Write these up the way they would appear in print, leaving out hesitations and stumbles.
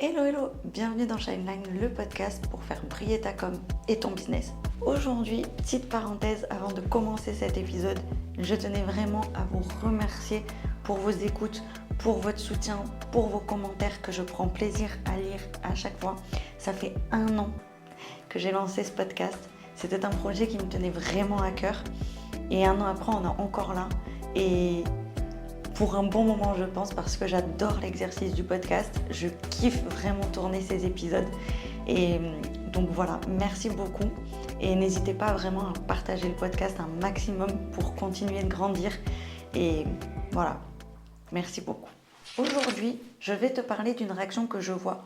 Hello hello, bienvenue dans Shineline, le podcast pour faire briller ta com et ton business. Aujourd'hui, petite parenthèse avant de commencer cet épisode, je tenais vraiment à vous remercier pour vos écoutes, pour votre soutien, pour vos commentaires que je prends plaisir à lire à chaque fois. Ça fait 1 an que j'ai lancé ce podcast. C'était un projet qui me tenait vraiment à cœur et 1 an après, on est encore là et pour un bon moment, je pense, parce que j'adore l'exercice du podcast. Je kiffe vraiment tourner ces épisodes. Et donc voilà, merci beaucoup. Et n'hésitez pas vraiment à partager le podcast un maximum pour continuer de grandir. Et voilà, merci beaucoup. Aujourd'hui, je vais te parler d'une réaction que je vois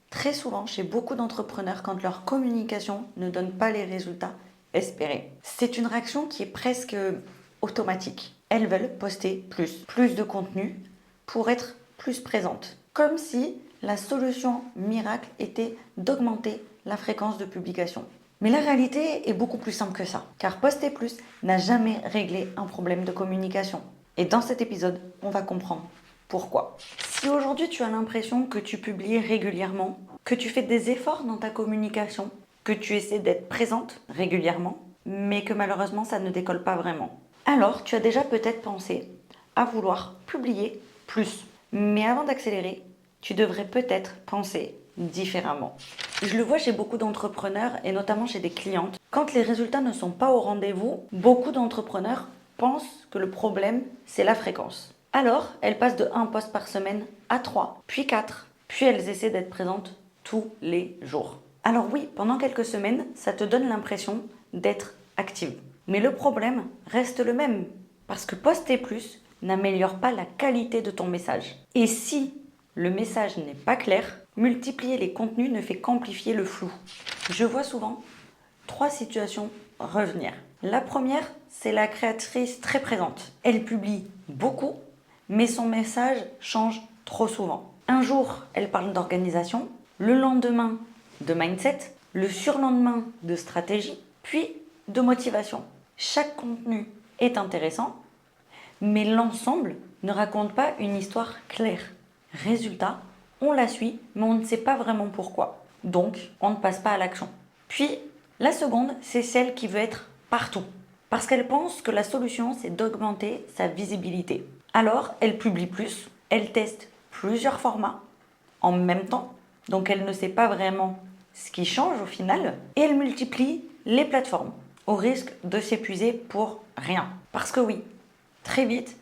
très souvent chez beaucoup d'entrepreneurs quand leur communication ne donne pas les résultats espérés. C'est une réaction qui est presque automatique. Elles veulent poster plus de contenu pour être plus présentes. Comme si la solution miracle était d'augmenter la fréquence de publication. Mais la réalité est beaucoup plus simple que ça, car poster plus n'a jamais réglé un problème de communication. Et dans cet épisode, on va comprendre pourquoi. Si aujourd'hui tu as l'impression que tu publies régulièrement, que tu fais des efforts dans ta communication, que tu essaies d'être présente régulièrement, mais que malheureusement ça ne décolle pas vraiment, alors tu as déjà peut-être pensé à vouloir publier plus. Mais avant d'accélérer, tu devrais peut-être penser différemment. Je le vois chez beaucoup d'entrepreneurs et notamment chez des clientes. Quand les résultats ne sont pas au rendez-vous, beaucoup d'entrepreneurs pensent que le problème, c'est la fréquence. Alors, elles passent de 1 post par semaine à 3, puis 4, puis elles essaient d'être présentes tous les jours. Alors oui, pendant quelques semaines, ça te donne l'impression d'être active. Mais le problème reste le même, parce que poster plus n'améliore pas la qualité de ton message. Et si le message n'est pas clair, multiplier les contenus ne fait qu'amplifier le flou. Je vois souvent 3 situations revenir. La première, c'est la créatrice très présente. Elle publie beaucoup, mais son message change trop souvent. Un jour, elle parle d'organisation, le lendemain de mindset, le surlendemain de stratégie, puis de motivation. Chaque contenu est intéressant, mais l'ensemble ne raconte pas une histoire claire. Résultat, on la suit, mais on ne sait pas vraiment pourquoi. Donc, on ne passe pas à l'action. Puis, la seconde, c'est celle qui veut être partout. Parce qu'elle pense que la solution, c'est d'augmenter sa visibilité. Alors, elle publie plus, elle teste plusieurs formats en même temps, donc elle ne sait pas vraiment ce qui change au final, et elle multiplie les plateformes au risque de s'épuiser pour rien. Parce que oui, très vite,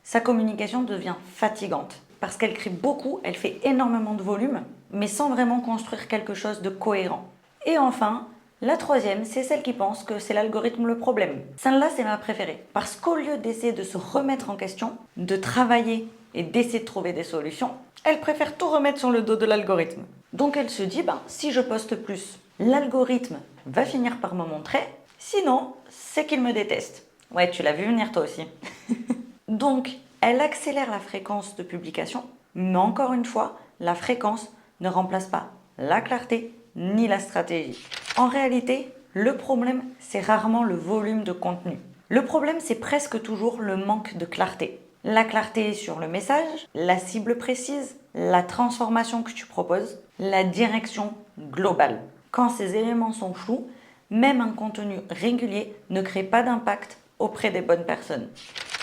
sa communication devient fatigante. Parce qu'elle crée beaucoup, elle fait énormément de volume, mais sans vraiment construire quelque chose de cohérent. Et enfin, la troisième, c'est celle qui pense que c'est l'algorithme le problème. Celle-là, c'est ma préférée. Parce qu'au lieu d'essayer de se remettre en question, de travailler et d'essayer de trouver des solutions, elle préfère tout remettre sur le dos de l'algorithme. Donc elle se dit, si je poste plus, l'algorithme va finir par me montrer, sinon, c'est qu'il me déteste. Ouais, tu l'as vu venir toi aussi. Donc, elle accélère la fréquence de publication, mais encore une fois, la fréquence ne remplace pas la clarté ni la stratégie. En réalité, le problème, c'est rarement le volume de contenu. Le problème, c'est presque toujours le manque de clarté. La clarté sur le message, la cible précise, la transformation que tu proposes, la direction globale. Quand ces éléments sont flous, même un contenu régulier ne crée pas d'impact auprès des bonnes personnes.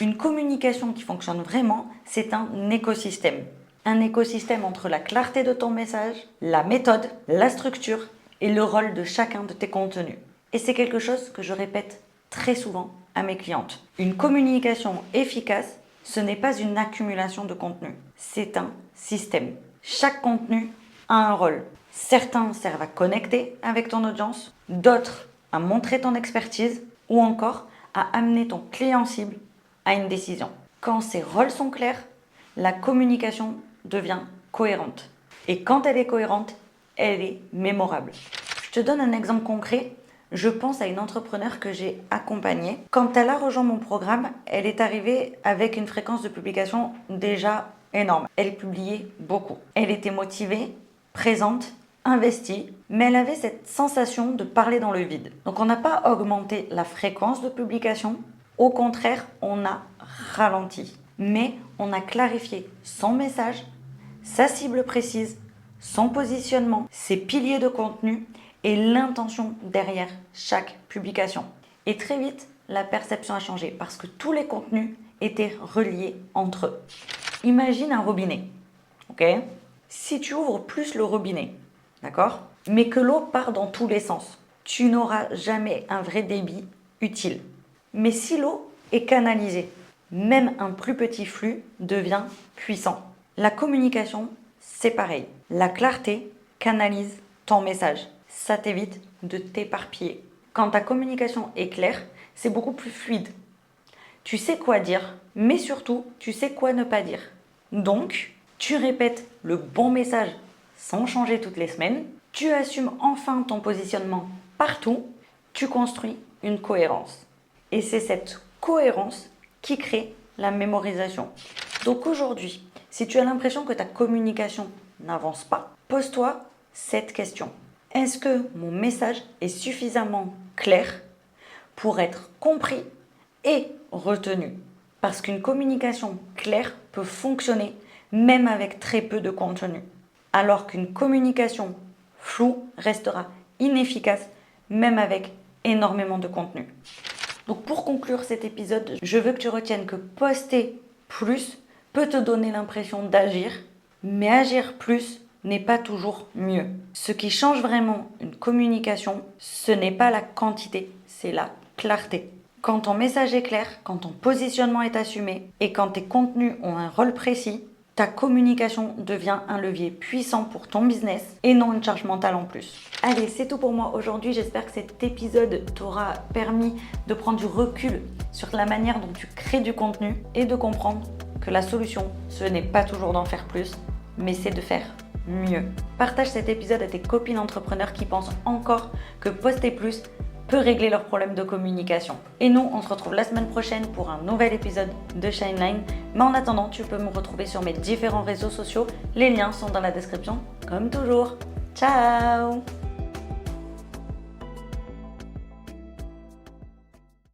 Une communication qui fonctionne vraiment, c'est un écosystème. Un écosystème entre la clarté de ton message, la méthode, la structure et le rôle de chacun de tes contenus. Et c'est quelque chose que je répète très souvent à mes clientes. Une communication efficace, ce n'est pas une accumulation de contenu, c'est un système. Chaque contenu a un rôle. Certains servent à connecter avec ton audience, d'autres à montrer ton expertise ou encore à amener ton client cible à une décision. Quand ces rôles sont clairs, la communication devient cohérente. Et quand elle est cohérente, elle est mémorable. Je te donne un exemple concret. Je pense à une entrepreneur que j'ai accompagnée. Quand elle a rejoint mon programme, elle est arrivée avec une fréquence de publication déjà énorme. Elle publiait beaucoup. Elle était motivée, présente, investie, mais elle avait cette sensation de parler dans le vide. Donc on n'a pas augmenté la fréquence de publication, au contraire, on a ralenti. Mais on a clarifié son message, sa cible précise, son positionnement, ses piliers de contenu et l'intention derrière chaque publication. Et très vite, la perception a changé parce que tous les contenus étaient reliés entre eux. Imagine un robinet, ok? Si tu ouvres plus le robinet, d'accord? Mais que l'eau part dans tous les sens, tu n'auras jamais un vrai débit utile. Mais si l'eau est canalisée, même un plus petit flux devient puissant. La communication, c'est pareil. La clarté canalise ton message. Ça t'évite de t'éparpiller. Quand ta communication est claire, c'est beaucoup plus fluide. Tu sais quoi dire, mais surtout, tu sais quoi ne pas dire. Donc, tu répètes le bon message sans changer toutes les semaines. Tu assumes enfin ton positionnement partout. Tu construis une cohérence. Et c'est cette cohérence qui crée la mémorisation. Donc aujourd'hui, si tu as l'impression que ta communication n'avance pas, pose-toi cette question. Est-ce que mon message est suffisamment clair pour être compris et retenu? Parce qu'une communication claire peut fonctionner même avec très peu de contenu. Alors qu'une communication floue restera inefficace même avec énormément de contenu. Donc pour conclure cet épisode, je veux que tu retiennes que poster plus peut te donner l'impression d'agir, mais agir plus n'est pas toujours mieux. Ce qui change vraiment une communication, ce n'est pas la quantité, c'est la clarté. Quand ton message est clair, quand ton positionnement est assumé et quand tes contenus ont un rôle précis, ta communication devient un levier puissant pour ton business et non une charge mentale en plus. Allez, c'est tout pour moi aujourd'hui. J'espère que cet épisode t'aura permis de prendre du recul sur la manière dont tu crées du contenu et de comprendre que la solution, ce n'est pas toujours d'en faire plus, mais c'est de faire mieux. Partage cet épisode à tes copines entrepreneurs qui pensent encore que poster plus peut régler leurs problèmes de communication. Et nous, on se retrouve la semaine prochaine pour un nouvel épisode de Shineline. Mais en attendant, tu peux me retrouver sur mes différents réseaux sociaux. Les liens sont dans la description, comme toujours. Ciao!